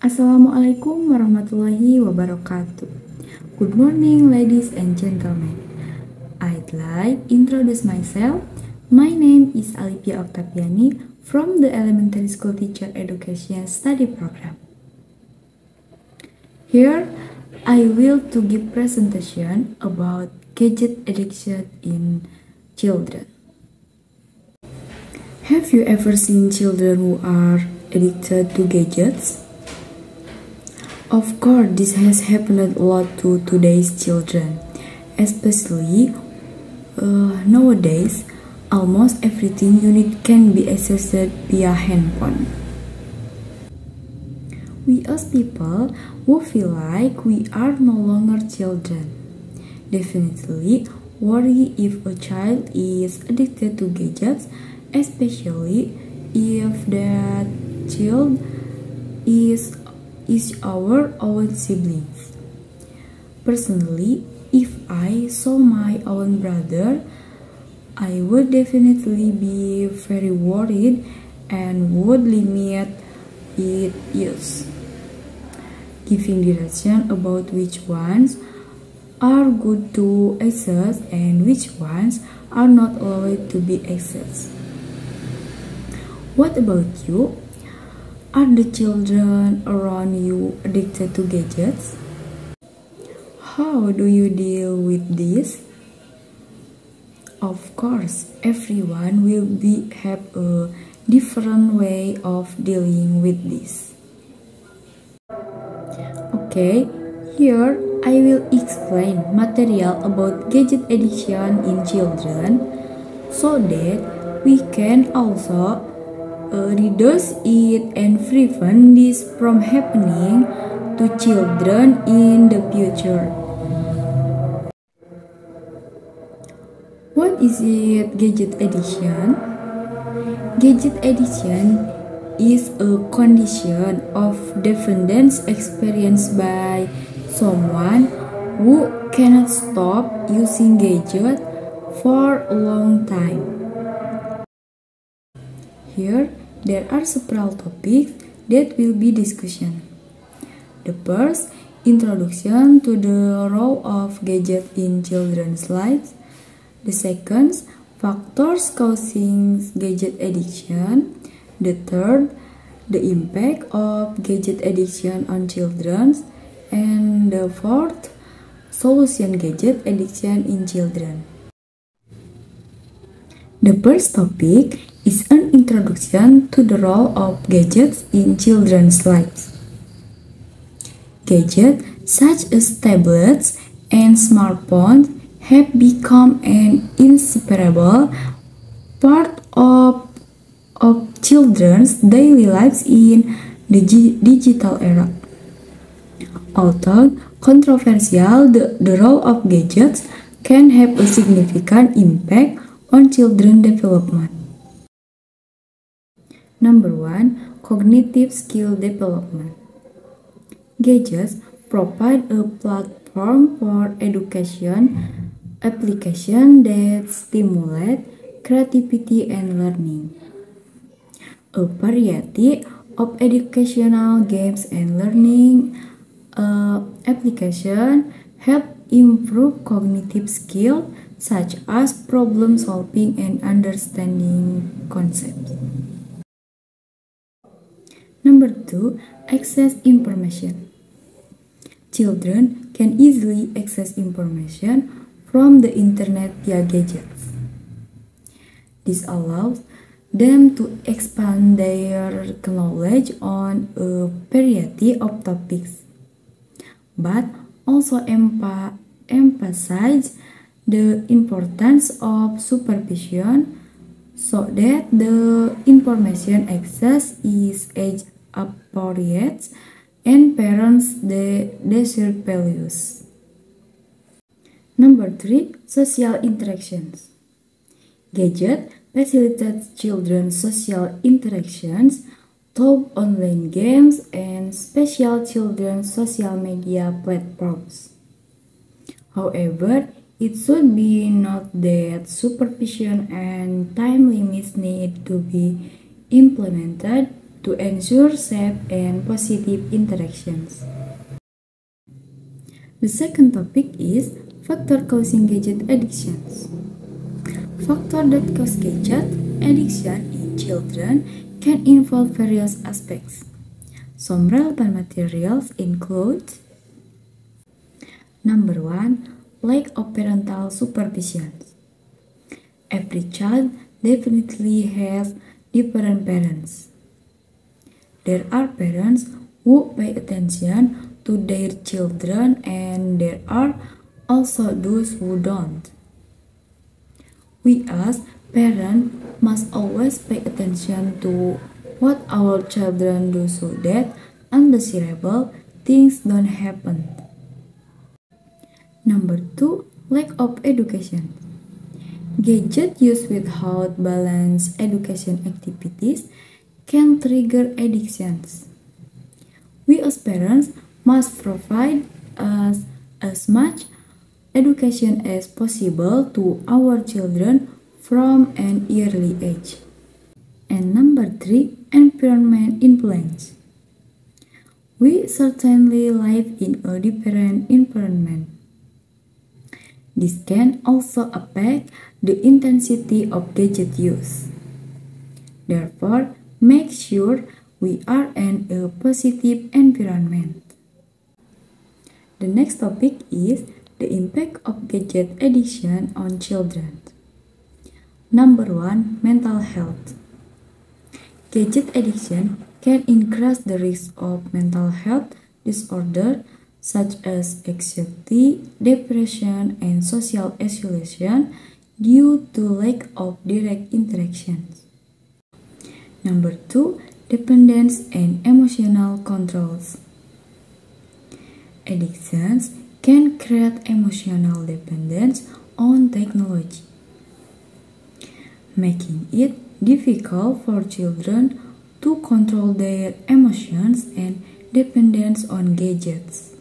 Assalamualaikum warahmatullahi wabarakatuh. Good morning, ladies and gentlemen. I'd like to introduce myself. My name is Alipia Octaviani from the Elementary School Teacher Education Study Program. Here, I will to give presentation about gadget addiction in children. Have you ever seen children who are addicted to gadgets? Of course, this has happened a lot to today's children, especially nowadays. Almost everything you need can be accessed via handphone. We as people who feel like we are no longer children definitely worry if a child is addicted to gadgets, especially if that child is our own siblings. Personally, if I saw my own brother, I would definitely be very worried and would limit its use, giving direction about which ones are good to access and which ones are not allowed to be accessed. What about you? Are the children around you addicted to gadgets? How do you deal with this? Of course, everyone will have a different way of dealing with this. Okay, here I will explain material about gadget addiction in children so that we can also reduce it and prevent this from happening to children in the future. What is it, gadget addiction? Gadget addiction is a condition of dependence experienced by someone who cannot stop using gadget for a long time. Here, there are several topics that will be discussion. The first, introduction to the role of gadget in children's lives. The second, factors causing gadget addiction. The third, the impact of gadget addiction on children. And the fourth, solution gadget addiction in children. The first topic is an introduction to the role of gadgets in children's lives. Gadgets such as tablets and smartphones have become an inseparable part of children's daily lives in the digital era. Although controversial, the role of gadgets can have a significant impact on children's development. Number 1. Cognitive skill development. Gadgets provide a platform for education applications that stimulate creativity and learning. A variety of educational games and learning applications help improve cognitive skills such as problem solving and understanding concepts. Number 2. Access information. Children can easily access information from the internet via gadgets. This allows them to expand their knowledge on a variety of topics, but also emphasize the importance of supervision so that the information access is age appropriate and parents the desired values. Number 3. Social interactions. Gadget facilitates children's social interactions through online games and special children's social media platforms. However, it should be noted that supervision and time limits need to be implemented to ensure safe and positive interactions. The second topic is factor causing gadget addictions. Factors that cause gadget addiction in children can involve various aspects. Some relevant materials include: Number 1. Lack of parental supervision. Every child definitely has different parents. There are parents who pay attention to their children, and there are also those who don't. We as parents must always pay attention to what our children do so that undesirable things don't happen. Number 2. Lack of education. Gadget use without balanced education activities can trigger addictions. We as parents must provide us as much education as possible to our children from an early age. And number 3, environment influence. We certainly live in a different environment. This can also affect the intensity of gadget use. Therefore, make sure we are in a positive environment. The next topic is the impact of gadget addiction on children. Number 1, mental health. Gadget addiction can increase the risk of mental health disorders such as anxiety, depression, and social isolation due to lack of direct interactions. Number 2, dependence and emotional controls. Addictions can create emotional dependence on technology, making it difficult for children to control their emotions and dependence on gadgets.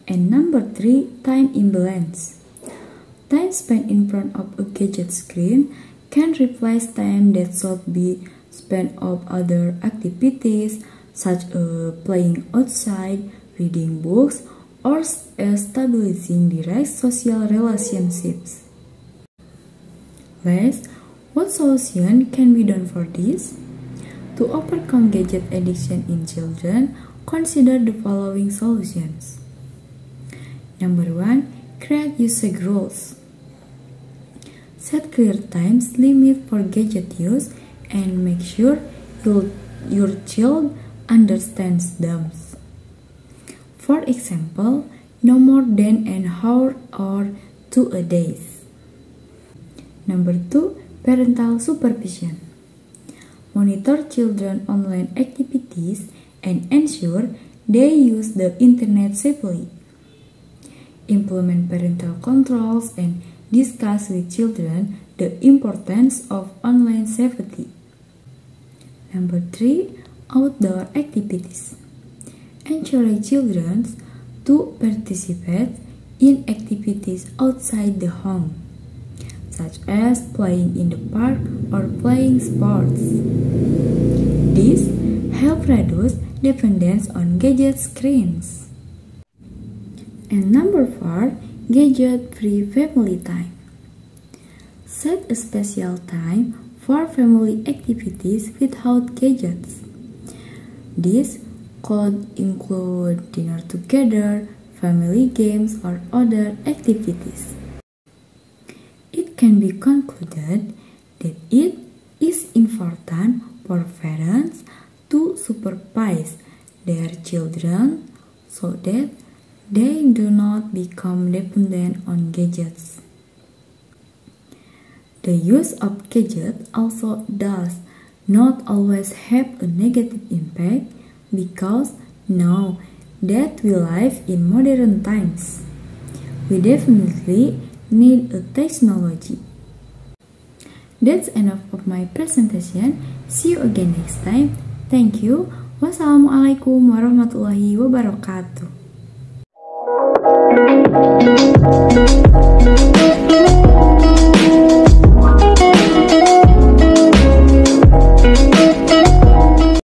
And number 3, time imbalance. Time spent in front of a gadget screen can replace time that should be spent on other activities such as playing outside, reading books, or establishing direct social relationships. Last, what solution can be done for this? To overcome gadget addiction in children, consider the following solutions. Number 1, create usage rules. Set clear time limit for gadget use and make sure your child understands them. For example, no more than an hour or 2 a day. Number 2, parental supervision. Monitor children online activities and ensure they use the internet safely. Implement parental controls and discuss with children the importance of online safety. Number 3, outdoor activities. Encourage children to participate in activities outside the home, such as playing in the park or playing sports. This helps reduce dependence on gadget screens. And number 4, gadget-free family time. Set a special time for family activities without gadgets. This could include dinner together, family games, or other activities. It can be concluded that it is important for parents to supervise their children so that they do not become dependent on gadgets. The use of gadgets also does not always have a negative impact because now that we live in modern times, we definitely need a technology. That's enough of my presentation. See you again next time. Thank you. Wassalamualaikum warahmatullahi wabarakatuh.